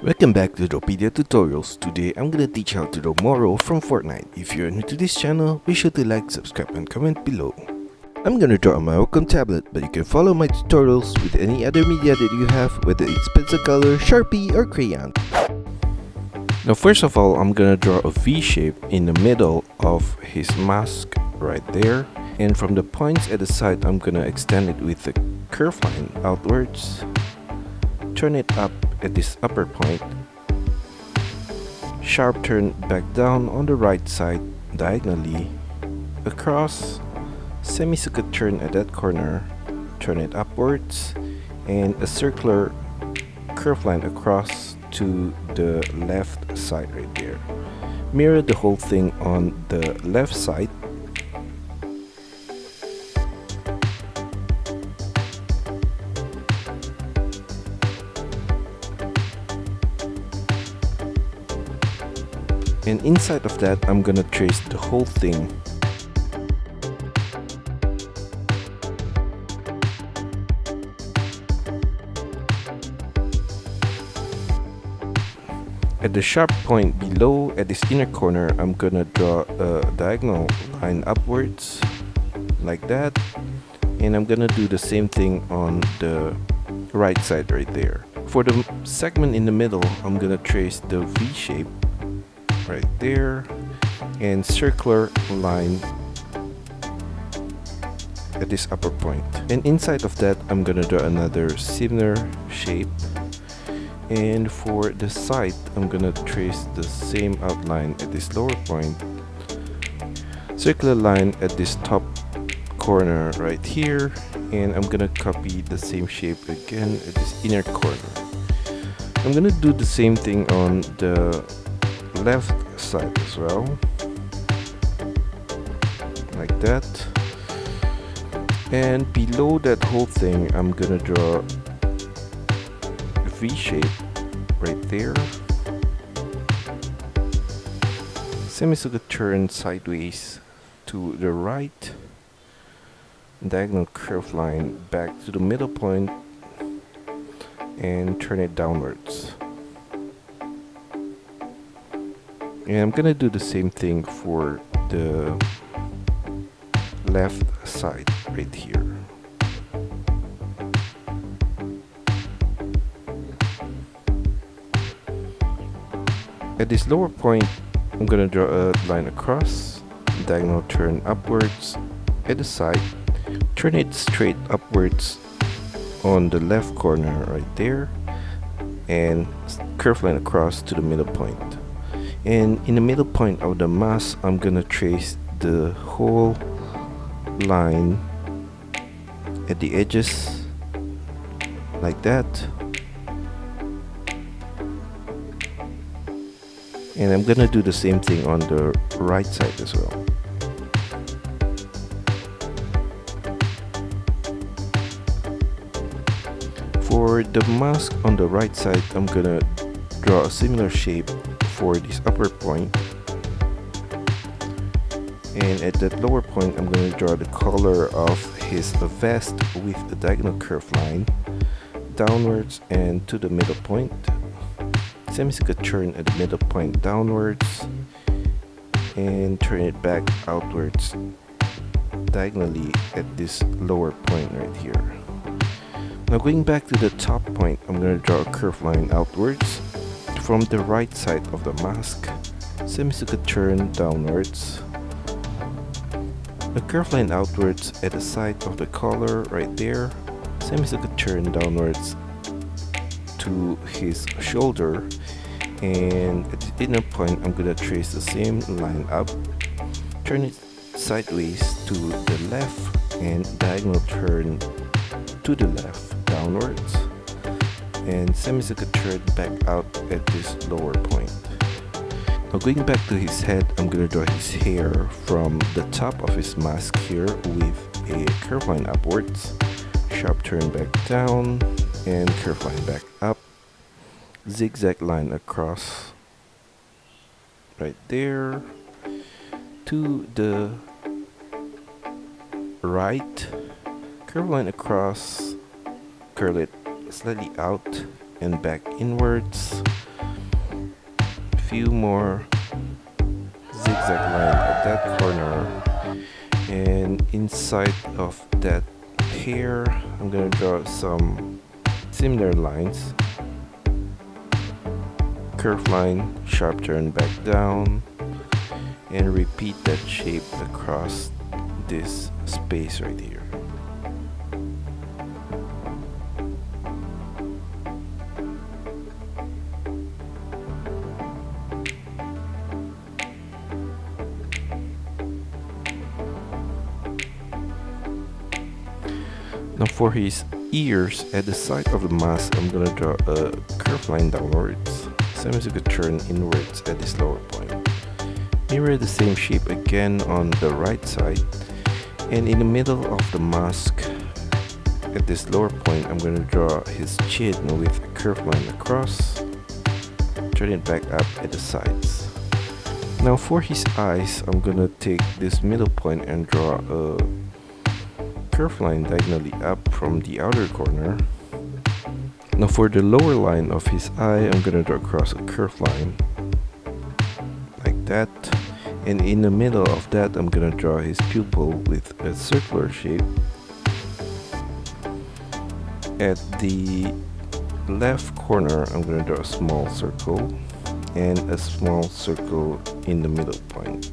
Welcome back to DRAWPEDIA tutorials. Today I'm gonna teach how to draw Morro from Fortnite. If you're new to this channel, be sure to like, subscribe and comment below. I'm gonna draw on my Wacom tablet, but you can follow my tutorials with any other media that you have, whether it's pencil color, Sharpie or crayon. Now first of all, I'm gonna draw a V shape in the middle of his mask right there. And from the points at the side, I'm gonna extend it with a curved line outwards. Turn it up at this upper point, sharp turn back down on the right side diagonally, across, semicircular turn at that corner, turn it upwards, and a circular curve line across to the left side right there. Mirror the whole thing on the left side. And inside of that, I'm gonna trace the whole thing. At the sharp point below, at this inner corner, I'm gonna draw a diagonal line upwards, like that. And I'm gonna do the same thing on the right side right there. For the segment in the middle, I'm gonna trace the V shape right there and circular line at this upper point, and inside of that I'm gonna draw another similar shape, and for the side I'm gonna trace the same outline at this lower point, circular line at this top corner right here, and I'm gonna copy the same shape again at this inner corner. I'm gonna do the same thing on the left side as well, like that. And below that whole thing I'm gonna draw a V shape right there, semicircular turn sideways to the right, diagonal curve line back to the middle point, and turn it downwards. And I'm gonna do the same thing for the left side right here. At this lower point, I'm gonna draw a line across, diagonal turn upwards at the side, turn it straight upwards on the left corner right there, and curve line across to the middle point. And in the middle point of the mask, I'm gonna trace the whole line at the edges, like that. And I'm gonna do the same thing on the right side as well. For the mask on the right side, I'm gonna draw a similar shape for this upper point, and at that lower point I'm going to draw the color of his vest with a diagonal curve line downwards and to the middle point, semicircular turn at the middle point downwards, and turn it back outwards diagonally at this lower point right here. Now going back to the top point, I'm going to draw a curve line outwards from the right side of the mask, semicircular turn downwards, a curve line outwards at the side of the collar right there, semicircular turn downwards to his shoulder, and at the inner point I'm gonna trace the same line up, turn it sideways to the left, and diagonal turn to the left downwards, and semicircular turn back out at this lower point. Now going back to his head, I'm gonna draw his hair from the top of his mask here with a curve line upwards, sharp turn back down, and curve line back up, zigzag line across right there to the right, curve line across, curl it slightly out and back inwards, few more zigzag line at that corner, and inside of that hair I'm gonna draw some similar lines, curve line, sharp turn back down, and repeat that shape across this space right here. Now for his ears, at the side of the mask, I'm gonna draw a curved line downwards, semicircular turn inwards at this lower point. Mirror the same shape again on the right side, and in the middle of the mask, at this lower point, I'm gonna draw his chin with a curved line across, turn it back up at the sides. Now for his eyes, I'm gonna take this middle point and draw a curved line diagonally up from the outer corner. Now for the lower line of his eye, I'm gonna draw across a curved line like that, and in the middle of that I'm gonna draw his pupil with a circular shape. At the left corner I'm gonna draw a small circle and a small circle in the middle point.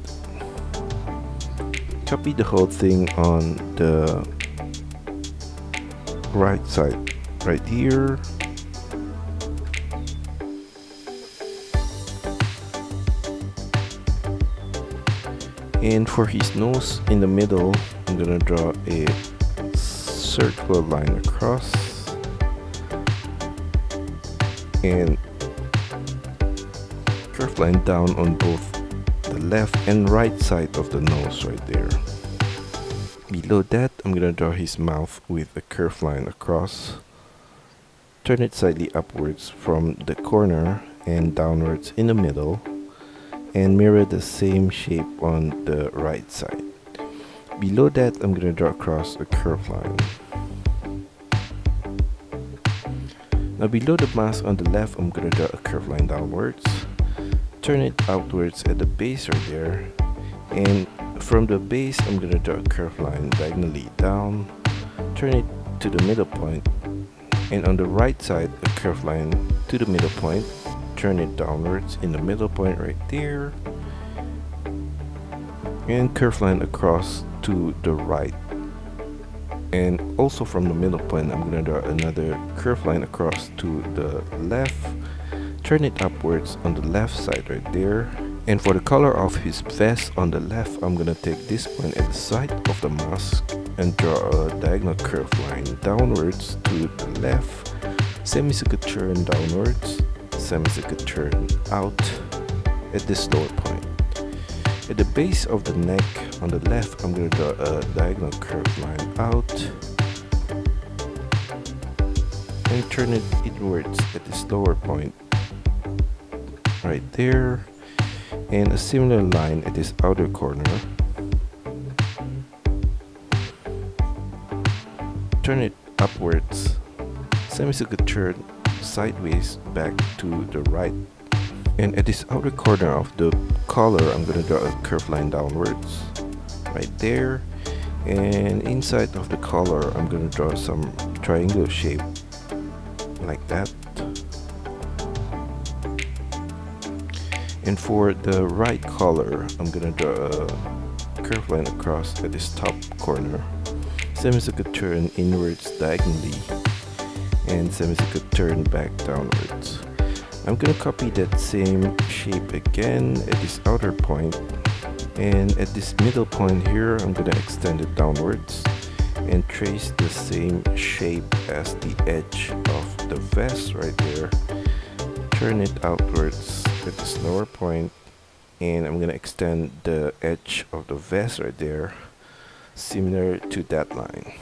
Copy the whole thing on the right side right here. And for his nose in the middle, I'm gonna draw a circular line across and curved line down on both the left and right side of the nose right there. Below that, I'm gonna draw his mouth with a curved line across, turn it slightly upwards from the corner and downwards in the middle, and mirror the same shape on the right side. Below that, I'm gonna draw across a curved line. Now below the mask on the left, I'm gonna draw a curved line downwards, turn it outwards at the base right there, and from the base I'm gonna draw a curved line diagonally down, turn it to the middle point, and on the right side a curved line to the middle point, turn it downwards in the middle point right there, and curved line across to the right. And also from the middle point I'm gonna draw another curved line across to the left, turn it upwards on the left side right there. And for the color of his vest on the left, I'm gonna take this point at the side of the mask and draw a diagonal curved line downwards to the left, semicircular turn downwards, semicircular turn out at this lower point. At the base of the neck on the left, I'm gonna draw a diagonal curved line out and turn it inwards at this lower point right there, and a similar line at this outer corner. Turn it upwards, semicircular turn sideways back to the right. And at this outer corner of the collar, I'm gonna draw a curved line downwards right there. And inside of the collar, I'm gonna draw some triangle shape like that. And for the right collar, I'm gonna draw a curved line across at this top corner, semicircular turn inwards diagonally, and semicircular turn back downwards. I'm gonna copy that same shape again at this outer point, and at this middle point here, I'm gonna extend it downwards and trace the same shape as the edge of the vest right there. Turn it outwards at this lower point, and I'm gonna extend the edge of the vest right there, similar to that line.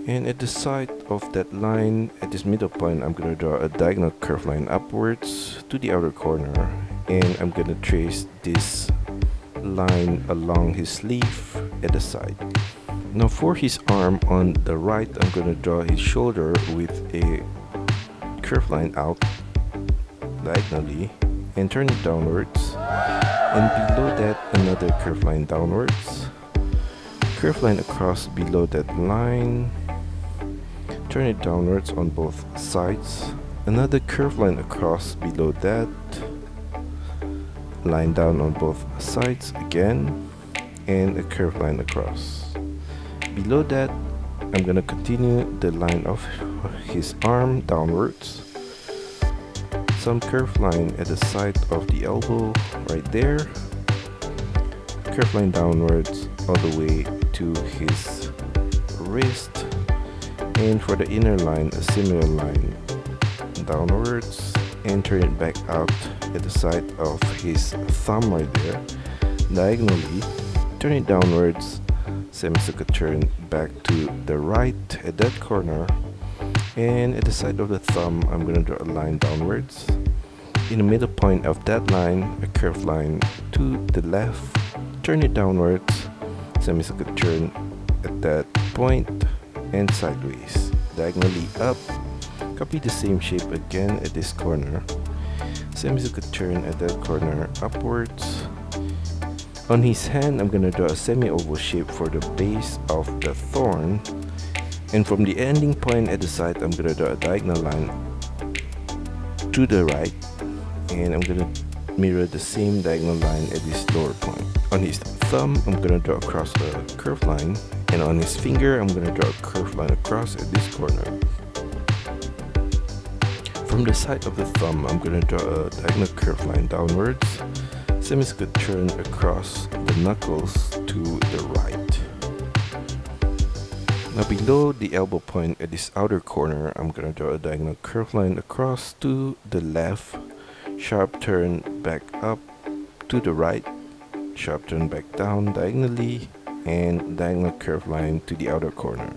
And at the side of that line, at this middle point, I'm gonna draw a diagonal curved line upwards to the outer corner, and I'm gonna trace this line along his sleeve at the side. Now for his arm on the right, I'm gonna draw his shoulder with a curved line out diagonally and turn it downwards, and below that another curved line downwards, curved line across below that line, turn it downwards on both sides, another curved line across below that, line down on both sides again, and a curved line across. Below that, I'm gonna continue the line of his arm downwards, some curved line at the side of the elbow right there, curved line downwards all the way to his wrist, and for the inner line a similar line downwards and turn it back out at the side of his thumb right there, diagonally, turn it downwards, semicircle turn back to the right at that corner, and at the side of the thumb I'm going to draw a line downwards. In the middle point of that line, a curved line to the left, turn it downwards, semicircle turn at that point and sideways, diagonally up, copy the same shape again at this corner, semicircle turn at that corner upwards. On his hand I'm going to draw a semi-oval shape for the base of the thorn, and from the ending point at the side I'm going to draw a diagonal line to the right, and I'm going to mirror the same diagonal line at this lower point. On his thumb I'm going to draw across a curved line, and on his finger I'm going to draw a curved line across at this corner. From the side of the thumb I'm going to draw a diagonal curved line downwards, semicircle turn across the knuckles to the right. Now below the elbow point at this outer corner I'm going to draw a diagonal curved line across to the left, sharp turn back up to the right, sharp turn back down diagonally, and diagonal curved line to the outer corner.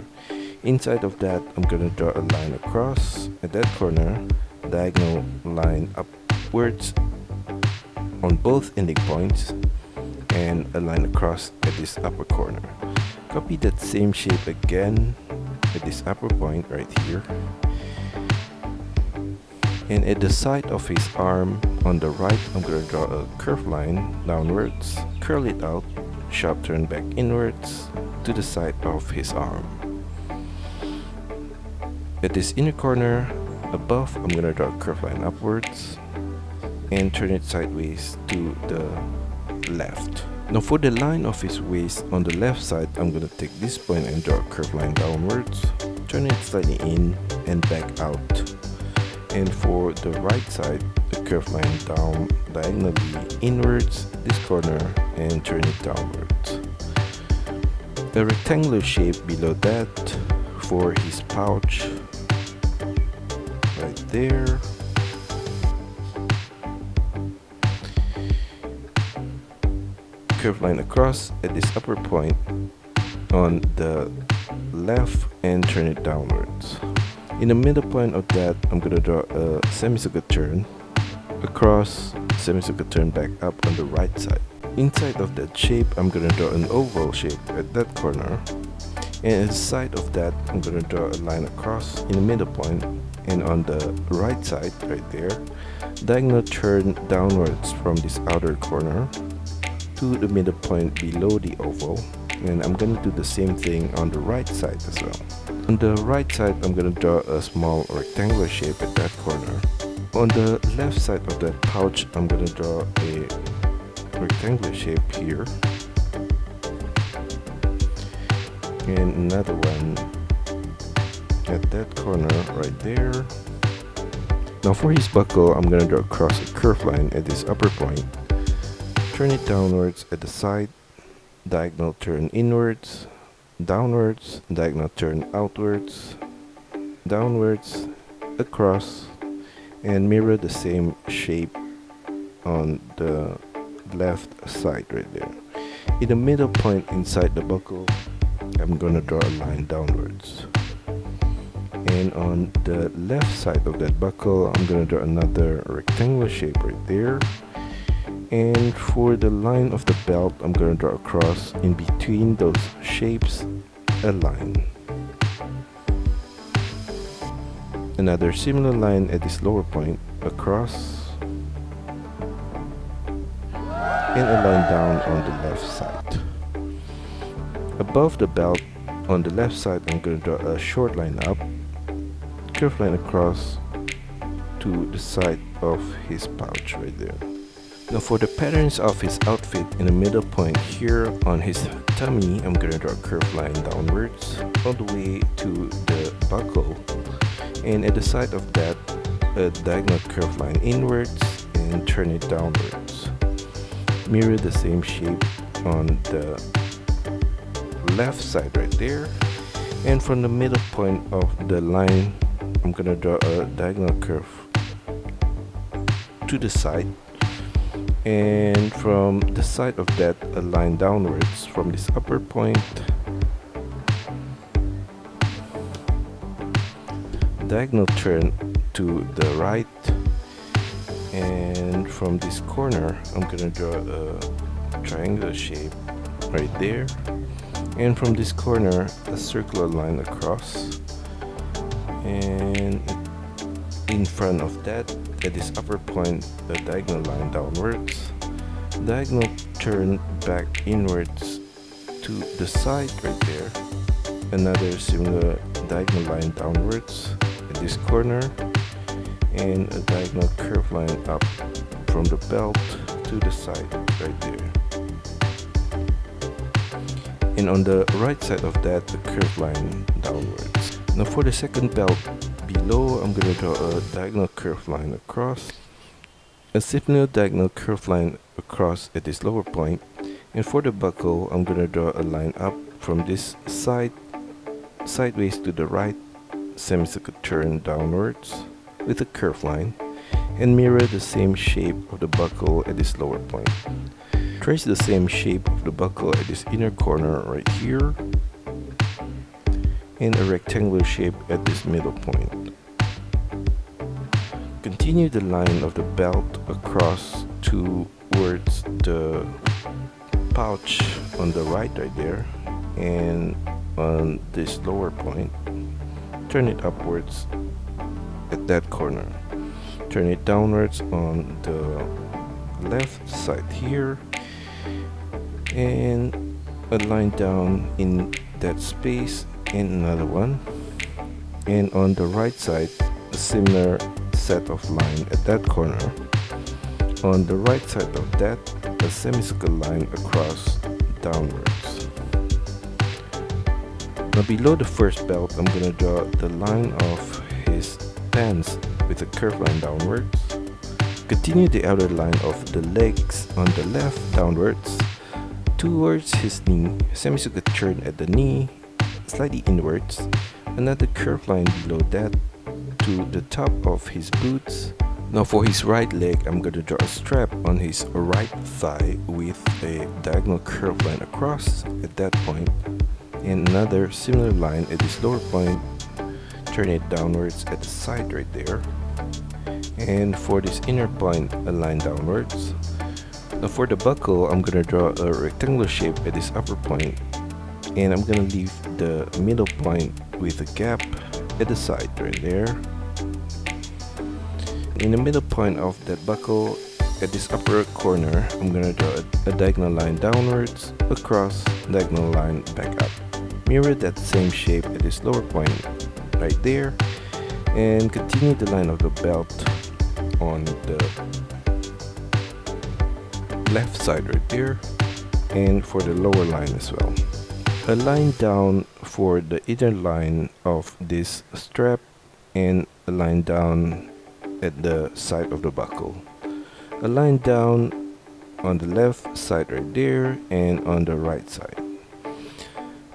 Inside of that I'm going to draw a line across at that corner, diagonal line upwards on both ending points, and a line across at this upper corner. Copy that same shape again at this upper point right here, and at the side of his arm on the right I'm going to draw a curved line downwards, curl it out, sharp turn back inwards to the side of his arm. At this inner corner above I'm going to draw a curved line upwards and turn it sideways to the left. Now for the line of his waist on the left side I'm going to take this point and draw a curved line downwards, turn it slightly in and back out. And for the right side, a curved line down diagonally inwards this corner and turn it downwards. A rectangular shape below that for his pouch right there. Curved line across at this upper point on the left and turn it downwards. In the middle point of that I'm going to draw a semicircle turn across, semicircle turn back up on the right side. Inside of that shape I'm going to draw an oval shape at that corner, and at the side of that I'm going to draw a line across in the middle point, and on the right side right there, diagonal turn downwards from this outer corner to the middle point below the oval, and I'm going to do the same thing on the right side as well. On the right side I'm going to draw a small rectangular shape at that corner. On the left side of that pouch I'm going to draw a rectangular shape here, and another one at that corner right there. Now for his buckle I'm going to draw across a curved line at this upper point, turn it downwards at the side, diagonal turn inwards, downwards, diagonal turn outwards, downwards, across, and mirror the same shape on the left side right there. In the middle point inside the buckle I'm gonna draw a line downwards, and on the left side of that buckle I'm gonna draw another rectangular shape right there. And for the line of the belt I'm going to draw across in between those shapes a line. Another similar line at this lower point across, and a line down on the left side. Above the belt on the left side, I'm going to draw a short line up, curved line across to the side of his pouch right there. Now for the patterns of his outfit, in the middle point here on his tummy, I'm going to draw a curved line downwards all the way to the buckle, and at the side of that, a diagonal curved line inwards and turn it downwards. Mirror the same shape on the left side right there, and from the middle point of the line, I'm going to draw a diagonal curve to the side, and from the side of that, a line downwards from this upper point, diagonal turn to the right, and from this corner I'm gonna draw a triangular shape right there, and from this corner a circular line across, and in front of that, at this upper point, a diagonal line downwards, diagonal turn back inwards to the side right there, another similar diagonal line downwards at this corner, and a diagonal curve line up from the belt to the side right there. And on the right side of that, a curve line downwards. Now for the second belt below, I'm going to draw a diagonal curve line across, a similar diagonal curve line across at this lower point, and for the buckle, I'm going to draw a line up from this side, sideways to the right, semicircular turn downwards with a curve line, and mirror the same shape of the buckle at this lower point. Trace the same shape of the buckle at this inner corner right here, and a rectangular shape at this middle point. Continue the line of the belt across towards the pouch on the right there, and on this lower point, turn it upwards at that corner. Turn it downwards on the left side here, and a line down in that space, and another one, and on the right side a similar set of line at that corner. On the right side of that, a semicircular line across downwards. Now below the first belt, I'm gonna draw the line of his pants with a curved line downwards. Continue the outer line of the legs on the left downwards towards his knee, semicircular turn at the knee, slightly inwards, another curved line below that to the top of his boots. Now for his right leg, I'm going to draw a strap on his right thigh with a diagonal curved line across at that point, and another similar line at this lower point, turn it downwards at the side right there, and for this inner point, a line downwards. Now for the buckle, I'm going to draw a rectangular shape at this upper point, and I'm going to leave the middle point with a gap at the side right there. In the middle point of that buckle, at this upper corner, I'm going to draw a diagonal line downwards, across, diagonal line back up. Mirror that same shape at this lower point right there, and continue the line of the belt on the left side right there, and for the lower line as well. A line down for the inner line of this strap, and a line down at the side of the buckle. A line down on the left side right there, and on the right side.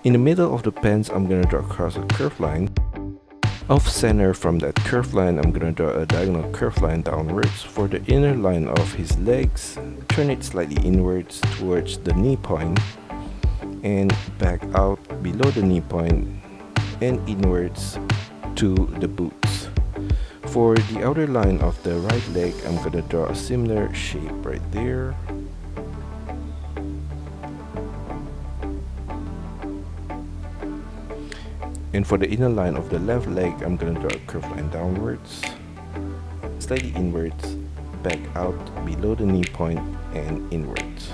In the middle of the pants, I'm going to draw across a curved line. Off center from that curved line, I'm going to draw a diagonal curved line downwards. For the inner line of his legs, turn it slightly inwards towards the knee point, and back out below the knee point, and inwards to the boots. For the outer line of the right leg, I'm going to draw a similar shape right there. And for the inner line of the left leg, I'm going to draw a curved line downwards, slightly inwards, back out below the knee point and inwards.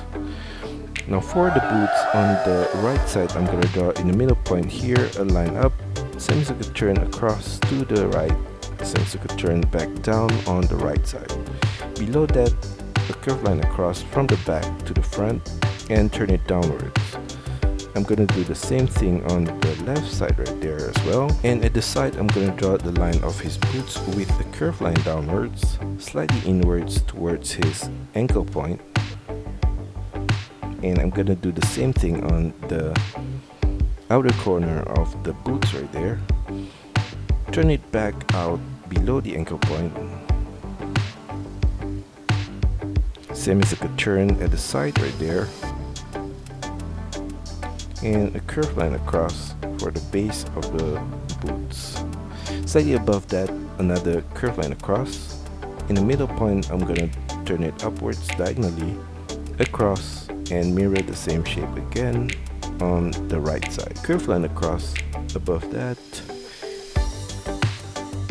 Now for the boots on the right side, I'm going to draw in the middle point here a line up, semicircular turn across to the right, semicircular turn back down on the right side. Below that, a curved line across from the back to the front and turn it downwards. I'm going to do the same thing on the left side right there as well. And at the side, I'm going to draw the line of his boots with a curved line downwards, slightly inwards towards his ankle point. And I'm going to do the same thing on the outer corner of the boots right there. Turn it back out below the ankle point. Semicircular turn at the side right there. And a curved line across for the base of the boots. Slightly above that, another curved line across. In the middle point, I'm going to turn it upwards diagonally across and mirror the same shape again on the right side. Curved line across above that,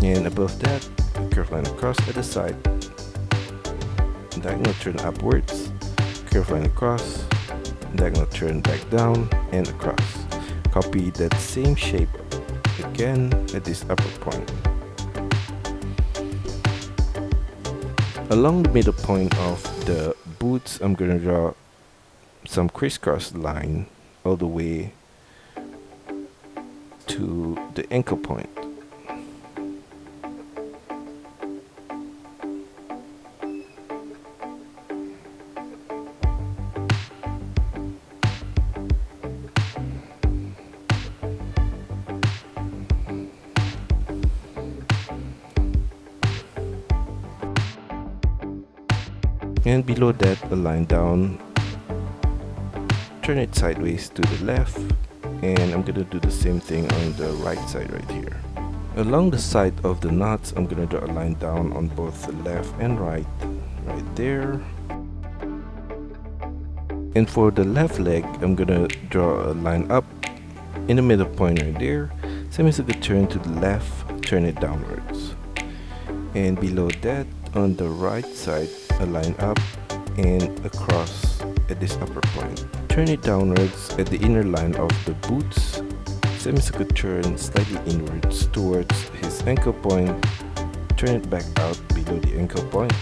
and above that, a curved line across at the side. Diagonal turn upwards, curved line across, diagonal turn back down and across. Copy that same shape again at this upper point. Along the middle point of the boots, I'm going to draw some crisscross line all the way to the ankle point. And below that, a line down, turn it sideways to the left, and I'm going to do the same thing on the right side right here. Along the side of the knots, I'm going to draw a line down on both the left and right there. And for the left leg, I'm going to draw a line up in the middle point right there, semicircular turn to the left, turn it downwards. And below that, on the right side, a line up and across at this upper point. Turn it downwards at the inner line of the boots, semicircular turn slightly inwards towards his ankle point, turn it back out below the ankle point,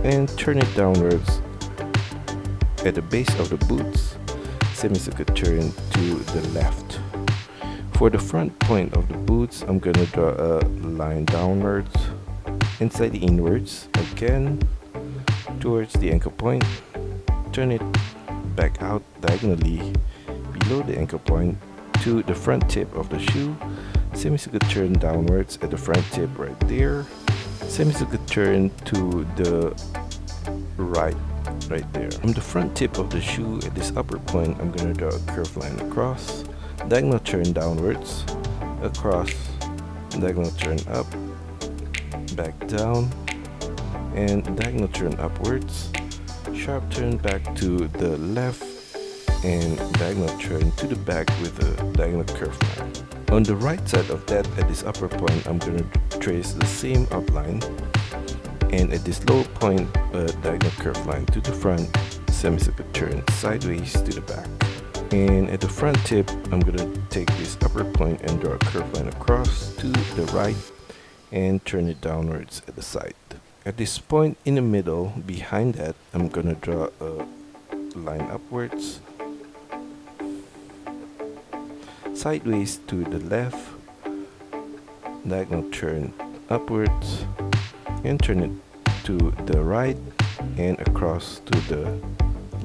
and turn it downwards at the base of the boots, semicircular turn to the left. For the front point of the boots, I'm going to draw a line downwards and slightly inwards again towards the ankle point, turn it back out diagonally below the ankle point to the front tip of the shoe, semicircular turn downwards at the front tip right there, semicircular turn to the right there. From the front tip of the shoe at this upper point, I'm going to draw a curved line across, diagonal turn downwards, across, diagonal turn up, back down, and diagonal turn upwards, sharp turn back to the left, and diagonal turn to the back with a diagonal curve line. On the right side of that, at this upper point, I'm going to trace the same outline, and at this lower point, a diagonal curve line to the front, semicircular turn sideways to the back. And at the front tip, I'm going to take this upper point and draw a curved line across to the right and turn it downwards at the side. At this point in the middle, behind that, I'm going to draw a line upwards, sideways to the left, diagonal turn upwards, and turn it to the right and across to the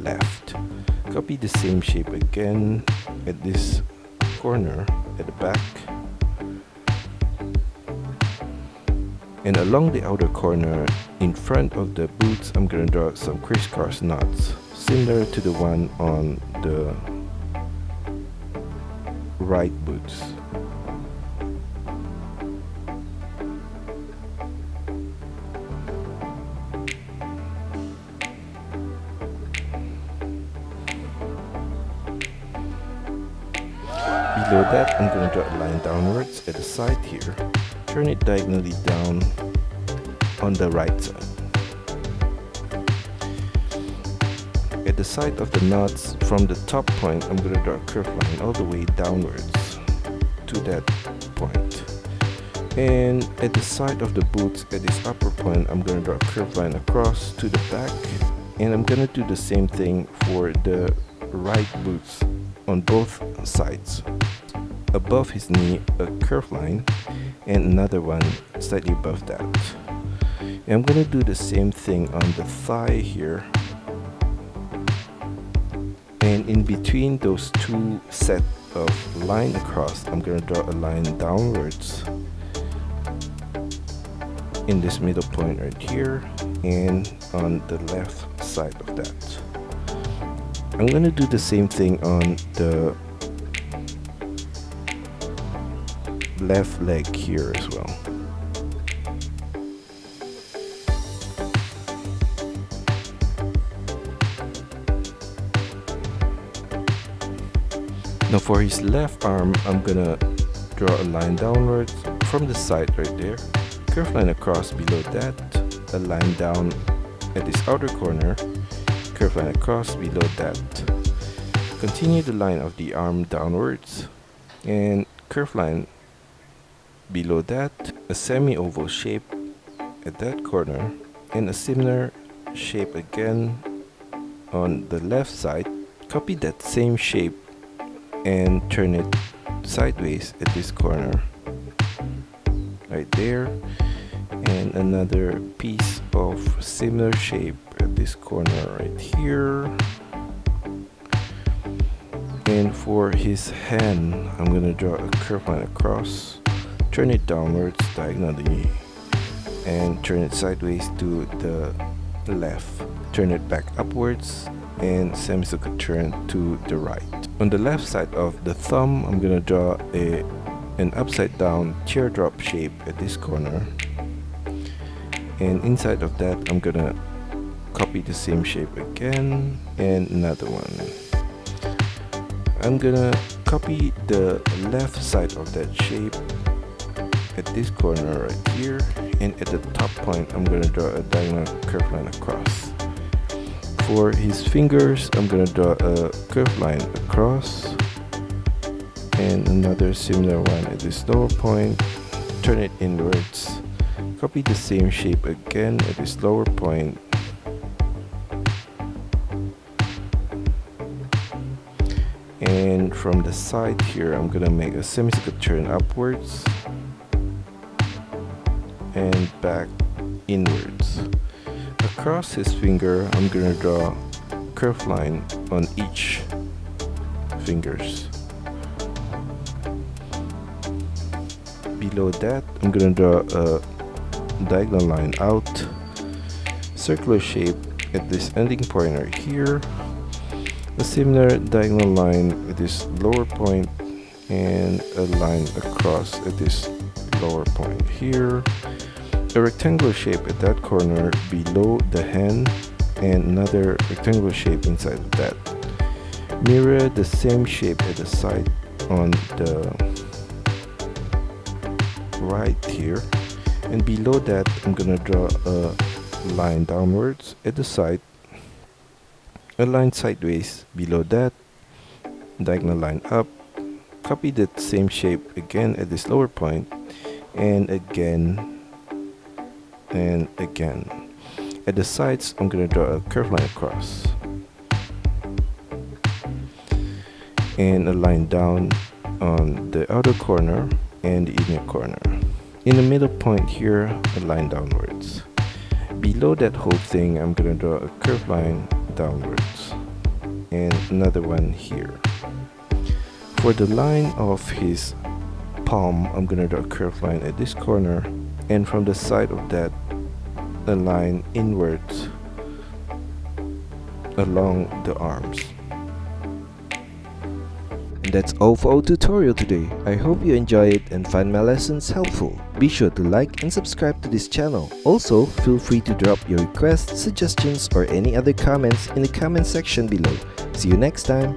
left. Copy the same shape again at this corner at the back. And along the outer corner in front of the boots, I'm going to draw some crisscross knots similar to the one on the right boots. Below that, I'm going to draw a line downwards at the side here. Turn it diagonally down on the right side. the side of the nuts, from the top point, I'm going to draw a curved line all the way downwards to that point. And at the side of the boots, at this upper point, I'm going to draw a curved line across to the back. And I'm going to do the same thing for the right boots on both sides. Above his knee, a curved line, and another one slightly above that. And I'm going to do the same thing on the thigh here. And in between those two set of line across, I'm going to draw a line downwards in this middle point right here and on the left side of that. I'm going to do the same thing on the left leg here as well. Now for his left arm, I'm gonna draw a line downwards from the side right there, curved line across below that, a line down at this outer corner, curved line across below that. Continue the line of the arm downwards and curved line below that, a semi-oval shape at that corner, and a similar shape again on the left side. Copy that same shape and turn it sideways at this corner right there, and another piece of similar shape at this corner right here. And for his hand, I'm gonna draw a curved line across, turn it downwards diagonally, and turn it sideways to the left. Turn it back upwards and semicircle turn to the right. On the left side of the thumb, I'm gonna draw an upside down teardrop shape at this corner, and inside of that I'm gonna copy the same shape again and another one. I'm gonna copy the left side of that shape at this corner right here, and at the top point I'm gonna draw a diagonal curved line across. For his fingers, I'm gonna draw a curved line across and another similar one at this lower point, turn it inwards, copy the same shape again at this lower point, and from the side here I'm gonna make a semicircle turn upwards and back inwards. Across his finger, I'm gonna draw a curved line on each fingers. Below that, I'm gonna draw a diagonal line out, circular shape at this ending point right here, a similar diagonal line at this lower point, and a line across at this lower point here, a rectangular shape at that corner below the hand, and another rectangular shape inside of that. Mirror the same shape at the side on the right here, and below that I'm gonna draw a line downwards at the side, a line sideways below that, diagonal line up, copy that same shape again at this lower point, and again and again. At the sides, I'm gonna draw a curved line across and a line down on the outer corner and the inner corner. In the middle point here, a line downwards. Below that whole thing, I'm gonna draw a curved line downwards and another one here. For the line of his palm, I'm gonna draw a curved line at this corner, and from the side of that, a line inwards along the arms. And that's all for our tutorial today. I hope you enjoy it and find my lessons helpful. Be sure to like and subscribe to this channel. Also, feel free to drop your requests, suggestions, or any other comments in the comment section below. See you next time!